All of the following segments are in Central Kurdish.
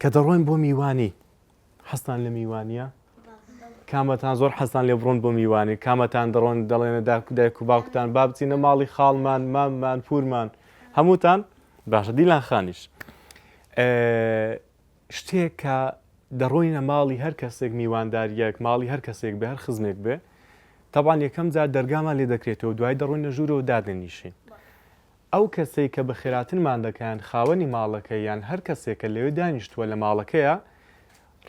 کە دەڕۆین بۆ میوانی حەستان لە میوانیە کامەتان زۆر حەستان لێ بڕۆن بۆ میوانی کامەتان دەڕۆن دەڵێنە دایک و باوکتان با بچینە ماڵی خاڵمان ماممان پورمان هەمووتان باشە دیلان خانیش شتێک کە دەڕۆینە ماڵی هەر کەسێک میوانداریەک ماڵی هەر کەسێک بێ هەر خزمێک بێ تەبان یەکەم جار دەرگامان لێ دەکرێتەوە دوای دەڕۆینە ژوورەوە دادەنیشین ئەو کەسێک کە بە خێراتنمان دەکەیان خاوەنی ماڵەکە یان هەر کەسێکە لەوێ دانیشتووە لە ماڵەکەیە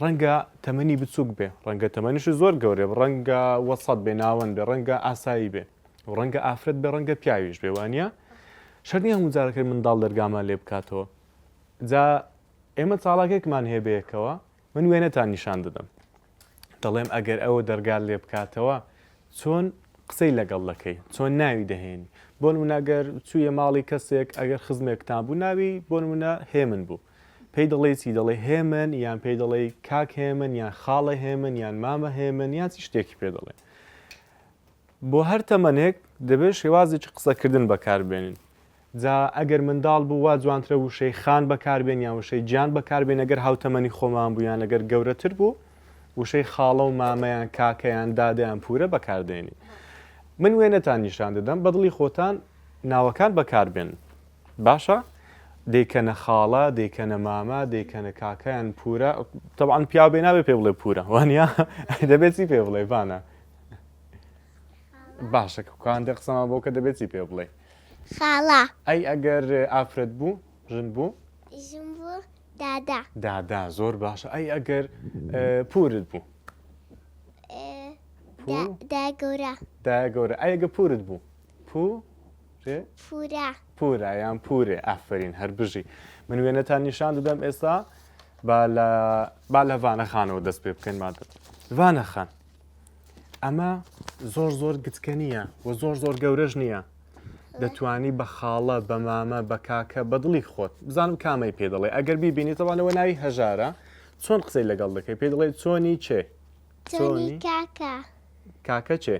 ڕەنگە تەمەنی بچووک بێ ڕەنگە تەمەنیش زۆر گەورێ ڕەنگە وەسەد بێ ناوەند بێ ڕەنگە ئاسایی بێ ڕەنگە ئافرەت بێ ڕەنگە پیاویش بێ وانە شەرنی هەموو جارەکە منداڵ دەرگامان لێ بکاتەوە جا ئێمە چاڵاکێکمان هەیە بەیەکەوە من وێنەتان نیشان دەدەم دەڵێم ئەگەر ئەوە دەرگال لێ بکاتەوە چۆن قسەی لەگەڵ دەکەی چۆن ناوی دەهێنی بۆ نمونەگەر چوویە ماڵی کەسێک ئەگەر خزمێکتان بوو ناوی بۆ نمونە هێمن بوو پێی دەڵێ چی دەڵێ هێمن یان پێی دەڵێ کاک هێمن یان خاڵە هێمن یان مامە هێمن یان چی شتێکی پێ دەڵێ بۆ هەر تەمەنێک دەبێت شێوازێکی قسەکردن بەکاربێنین جا ئەگەر منداڵ بوو وا جوانترە وشەی خان بەکاربێن یان وشەی گیان بەکاربێن ئەگەر هاوتەمەنی خۆمان بوو یان ئەگەر گەورەتر بوو وشەی خاڵە و مامەیان کاکەیان دادەیان پورە بەکاردێنی من وێنەتان نیشان دەدەم بەدڵی خۆتان ناوەکان بەکاربێن باشە دەیکەنە خاڵە دەیکەنە مامە دەیکەنە کاکەیان پورە تەبعاً پیاو بێ نابێ پێ بڵێ پورە وانە دەبێت چی پێ بڵێ بانە باشە کان دە قسەمان بۆ کە دەبێت چی پێ بڵێ خاڵە ئەی ئەگەر ئافرەت بوو ژن بوو ژن بوو دادا دادا زۆر باشە ئەی ئەگەر پورت بوو داگەورە داگەورە ئەگە پورت بوو پورە پورە یان پورێ ئافرین هەر بژی من وێنەتان نیشان دەدەم ئێستا با لە ڤانەخانەوە دەست پێ بکەین مادەت ڤانەخان ئەمە زۆر گچکە نییە و زۆر گەورەش نییە دەتوانی بە خاڵە بە مامە بە کاکە بەدڵی خۆت بزانم کامەی پێ دەڵێ ئەگەر بیبینیتەوانەوە ناوی هەژارە چۆن قسەی لەگەڵ دەکەی پێ دەڵێ چۆنی چێ چۆنی کاکە کاکە چێ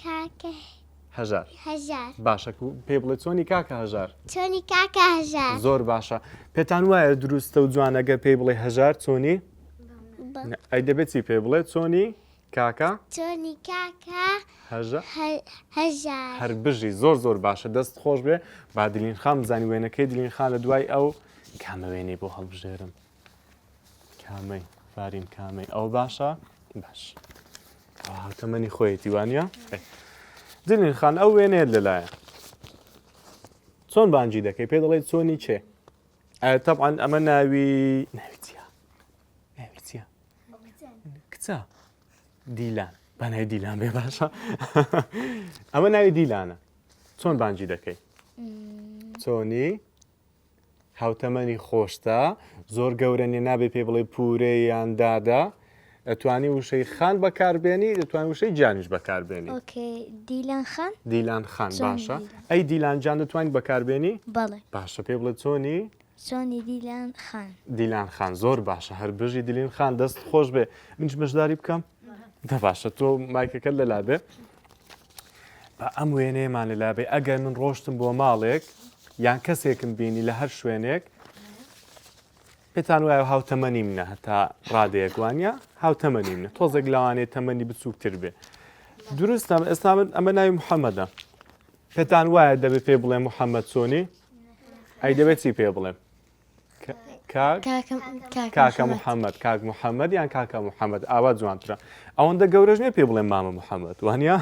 کاکە هەژار هەژار باشە پێ بڵێ چۆنی کاکە هەژار چۆنی کاکە هەژار زۆر باشە پێتان وایە دروستە و جوانەگە پێی بڵێ هەژار چۆنی ئەی دەبێت چی پێ بڵێ چۆنی کاکە چۆنی کاکە هەژار هەر بژی زۆر باشە دەست خۆش بێ با دلین خان بزانی وێنەکەی دلین خان لە دوای ئەو کامە وێنەی بۆ هەڵبژێرم کامەی فارین کامەی ئەو باشە باش تەمەنی خۆیەتی وانە دلین خان ئەو وێنێت لەلایە چۆن بانجی دەکەی پێ دەڵێت چۆنی چێ طبعاً ئەمە ناوی چیە کچە دیلان بەنای دیلان بێ باشە ئەمە ناوی دیلانە چۆن بانجی دەکەی چۆنی هاوتەمەنی خۆشتە زۆر گەورە نیە نابێ پێ بڵێ پورێ یان دادا دەتوانی وشەی خان بەکاربێنی دەتوانانی وشەی جانیش بەکاربێنی دیلان خان دیلان خان باشە ئەی دیلان جان دەتوانین بەکاربێنی بەڵێ باشە پێ بڵێ چۆنی چۆنی دیلان خان دیلان خان زۆر باشە هەر بژی دیلین خان دەست خۆش بێ منش بەشداری بکەم دە باشە تۆ مایکەکە لەلابێ بە ئەم وێنەیەمان لەلابێ ئەگەر من ڕۆشتم بۆ ماڵێک یان کەسێکم بینی لە هەر شوێنێک پێتان وایە هاوتەمەنی منە هەتا ڕادەیەک وانە هاوتەمەنی منە تۆزێک لەوانێت تەمەنی بچووکتر بێ دروستە ئێستا ئەمە ناوی محەممەدە پێتان وایە دەبێت پێ بڵێ محەممەد چۆنی ئەی دەبێت چی پێ بڵێم کاکە محەممەد کاک محەممەد یان کاکە محەممەد ئاوا جوانترە ئەوەندە گەورەژ نیە پێ بڵێم مامە محەممەد وانە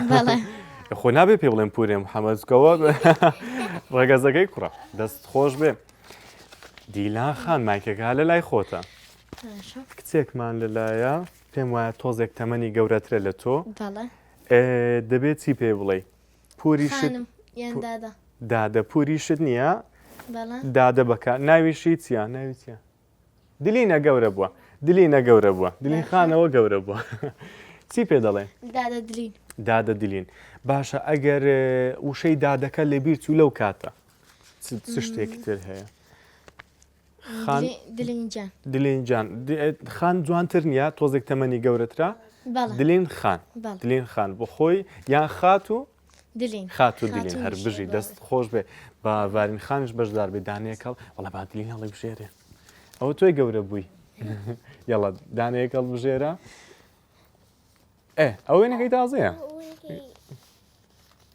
خۆ نابێ پێ بڵێم پورێ محەممەدکەوە ڕێگەزەکەی کوڕە دەست خۆش بێ دیلان خان مایکەکە لە لای خۆتە کچێکمان لەلایە پێم وایە تۆزێک تەمەنی گەورەترە لە تۆ دەبێت چی پێ بڵێ پوری دادە پوری شت نییە دادە بەکار ناویشی چیە ناوی چیە دلینە گەورە بووە دلینە گەورە بووە دلین خانەوە گەورە بووە چی پێ دەڵێ دادە دلین باشە ئەگەر وشەی دادەکە لە بیر چوو لەو کاتە چ شتێکی تر هەیە دلینجان خان جوانتر نییە تۆزێک تەمەنی گەورەترا دلین خان بۆ خۆی یان خات و دلین هەر بژی دەست خۆش بێ با ڤارین خانش بەشدار بێ دانەیەکەڵ وەڵا با دلین هەڵی بژێرێ ئەوە تۆی گەورە بووی یاڵا دانەیەک هەڵبژێرە ئەو وێنەکەی تازەیە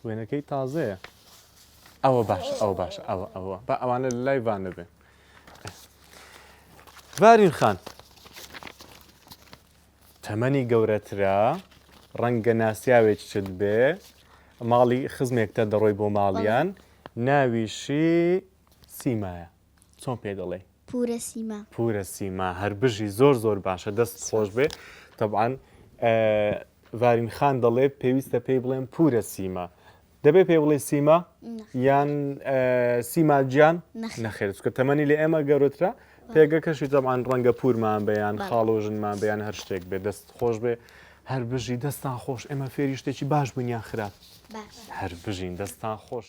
وێنەکەی تازەیە ئەوە باش ئەو باش ئەوە بە ئەوانە لە لای وانە بێ ڤارین خان تەمەنی گەورەترە ڕەنگە ناسیاوێکت بێ ماڵی خزمێکتە دەڕۆی بۆ ماڵیان ناویشی سیمایە چۆن پێ دەڵێ پورە سیما پورە سیما هەر بژی زۆر باشە دەست خۆش بێ طبعاً ڤارین خان دەڵێ پێویستە پێی بڵێن پورە سیما دەبێ پێ بڵێ سیما یان سیما گیان نەخێر چکە تەمەنی لێ ئێمە گەورەترە پێگەکەشی طبعاً ڕەنگە پورمان بەیان خاڵۆژنمان بەیان هەر شتێک بێ دەست خۆش بێ هەر بژی دەستان خۆش ئێمە فێری شتێکی باش بوونیان خراپ هەر بژین دەستان خۆش